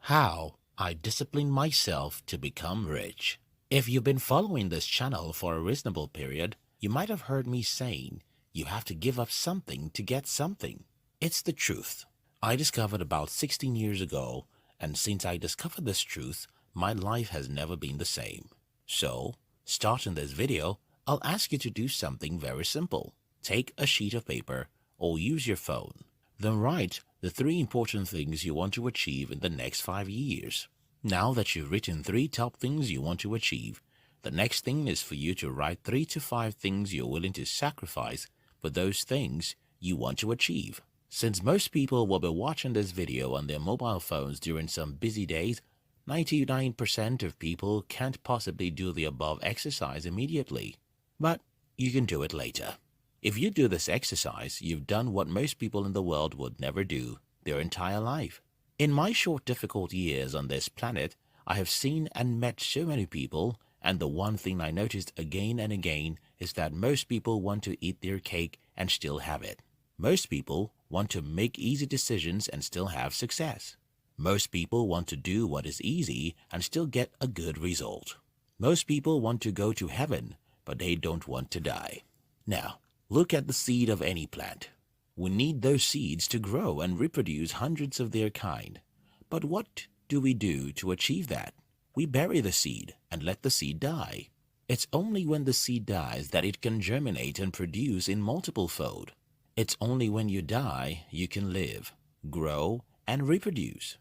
How I discipline myself to become rich. If you've been following this channel for a reasonable period, you might have heard me saying you have to give up something to get something. It's the truth. I discovered about 16 years ago, and since I discovered this truth, my life has never been the same. So, starting this video, I'll ask you to do something very simple. Take a sheet of paper or use your phone. Then write the 3 important things you want to achieve in the next 5 years. Now that you've written 3 top things you want to achieve, the next thing is for you to write 3 to 5 things you're willing to sacrifice for those things you want to achieve. Since most people will be watching this video on their mobile phones during some busy days, 99% of people can't possibly do the above exercise immediately. But you can do it later. If you do this exercise, you've done what most people in the world would never do their entire life. In my short difficult years on this planet, I have seen and met so many people, and the one thing I noticed again and again is that most people want to eat their cake and still have it. Most people want to make easy decisions and still have success. Most people want to do what is easy and still get a good result. Most people want to go to heaven, but they don't want to die. Now, look at the seed of any plant. We need those seeds to grow and reproduce hundreds of their kind. But what do we do to achieve that? We bury the seed and let the seed die. It's only when the seed dies that it can germinate and produce in multiple fold. It's only when you die you can live, grow, and reproduce.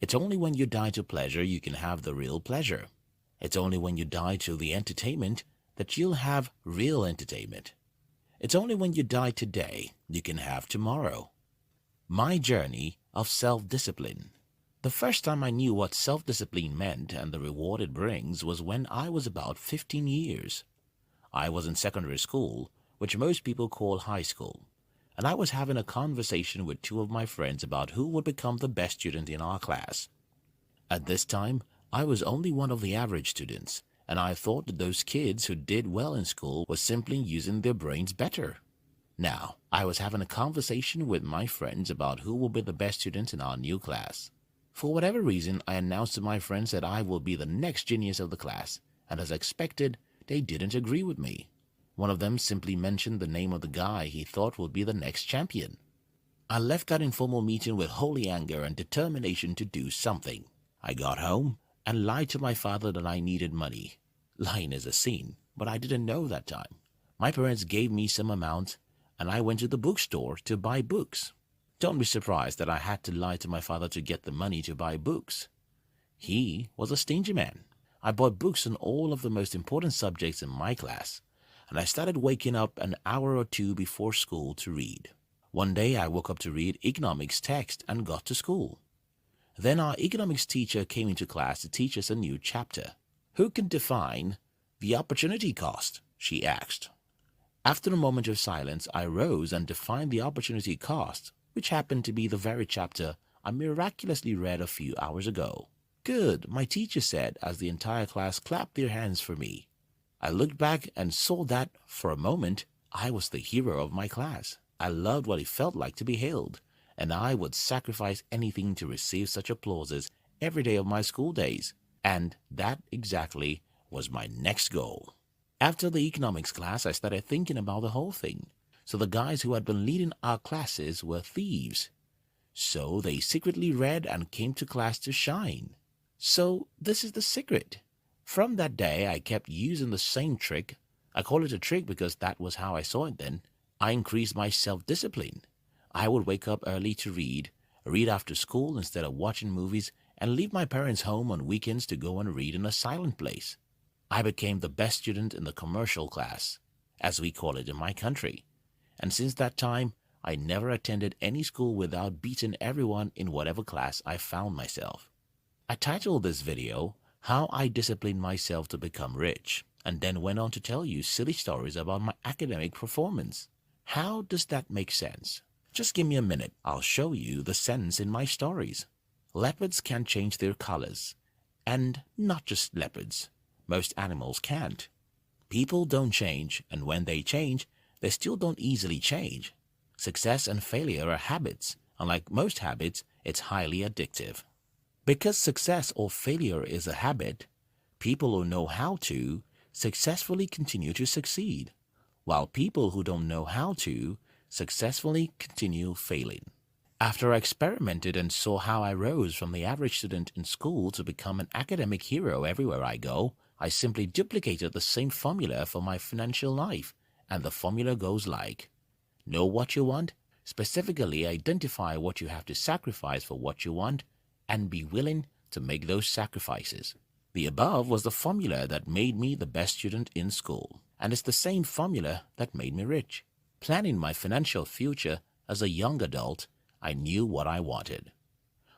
It's only when you die to pleasure you can have the real pleasure. It's only when you die to the entertainment that you'll have real entertainment. It's only when you die today you can have tomorrow. My journey of self-discipline. The first time I knew what self-discipline meant and the reward it brings was when I was about 15 years. I was in secondary school, which most people call high school, and I was having a conversation with 2 of my friends about who would become the best student in our class. At this time, I was only one of the average students, and I thought that those kids who did well in school were simply using their brains better. Now, I was having a conversation with my friends about who will be the best students in our new class. For whatever reason, I announced to my friends that I will be the next genius of the class, and as expected, they didn't agree with me. One of them simply mentioned the name of the guy he thought would be the next champion. I left that informal meeting with holy anger and determination to do something. I got home and lied to my father that I needed money. Lying is a sin, but I didn't know that time. My parents gave me some amount, and I went to the bookstore to buy books. Don't be surprised that I had to lie to my father to get the money to buy books. He was a stingy man. I bought books on all of the most important subjects in my class, and I started waking up an hour or 2 before school to read. One day I woke up to read economics text and got to school. Then our economics teacher came into class to teach us a new chapter. Who can define the opportunity cost? She asked. After a moment of silence, I rose and defined the opportunity cost, which happened to be the very chapter I miraculously read a few hours ago. Good, my teacher said as the entire class clapped their hands for me. I looked back and saw that, for a moment, I was the hero of my class. I loved what it felt like to be hailed, and I would sacrifice anything to receive such applauses every day of my school days. And that exactly was my next goal. After the economics class, I started thinking about the whole thing. So the guys who had been leading our classes were thieves. So they secretly read and came to class to shine. So this is the secret. From that day, I kept using the same trick. I call it a trick because that was how I saw it then. I increased my self-discipline. I would wake up early to read after school instead of watching movies, and leave my parents home on weekends to go and read in a silent place. I became the best student in the commercial class, as we call it in my country. And since that time, I never attended any school without beating everyone in whatever class I found myself. I titled this video, How I Disciplined Myself to Become Rich, and then went on to tell you silly stories about my academic performance. How does that make sense? Just give me a minute, I'll show you the sense in my stories. Leopards can change their colors. And not just leopards. Most animals can't. People don't change, and when they change, they still don't easily change. Success and failure are habits, and like most habits, it's highly addictive. Because success or failure is a habit, people who know how to successfully continue to succeed, while people who don't know how to successfully continue failing. After I experimented and saw how I rose from the average student in school to become an academic hero everywhere I go, I simply duplicated the same formula for my financial life, and the formula goes like: know what you want, specifically identify what you have to sacrifice for what you want, and be willing to make those sacrifices. The above was the formula that made me the best student in school, and it's the same formula that made me rich. Planning my financial future as a young adult, I knew what I wanted.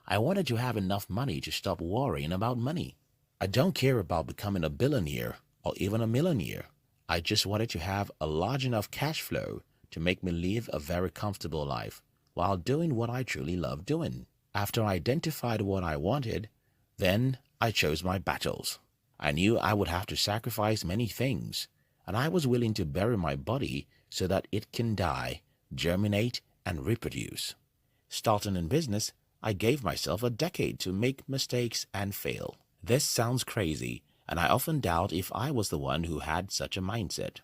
I wanted to have enough money to stop worrying about money. I don't care about becoming a billionaire or even a millionaire. I just wanted to have a large enough cash flow to make me live a very comfortable life while doing what I truly love doing. After I identified what I wanted, then I chose my battles. I knew I would have to sacrifice many things, and I was willing to bury my body so that it can die, germinate, and reproduce. Starting in business, I gave myself a decade to make mistakes and fail. This sounds crazy, and I often doubt if I was the one who had such a mindset.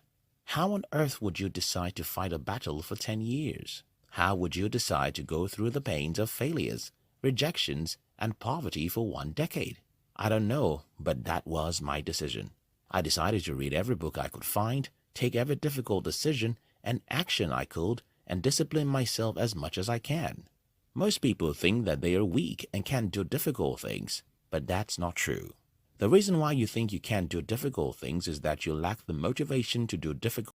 How on earth would you decide to fight a battle for 10 years? How would you decide to go through the pains of failures, rejections, and poverty for 1 decade? I don't know, but that was my decision. I decided to read every book I could find, take every difficult decision and action I could, and discipline myself as much as I can. Most people think that they are weak and can't do difficult things, but that's not true. The reason why you think you can't do difficult things is that you lack the motivation to do difficult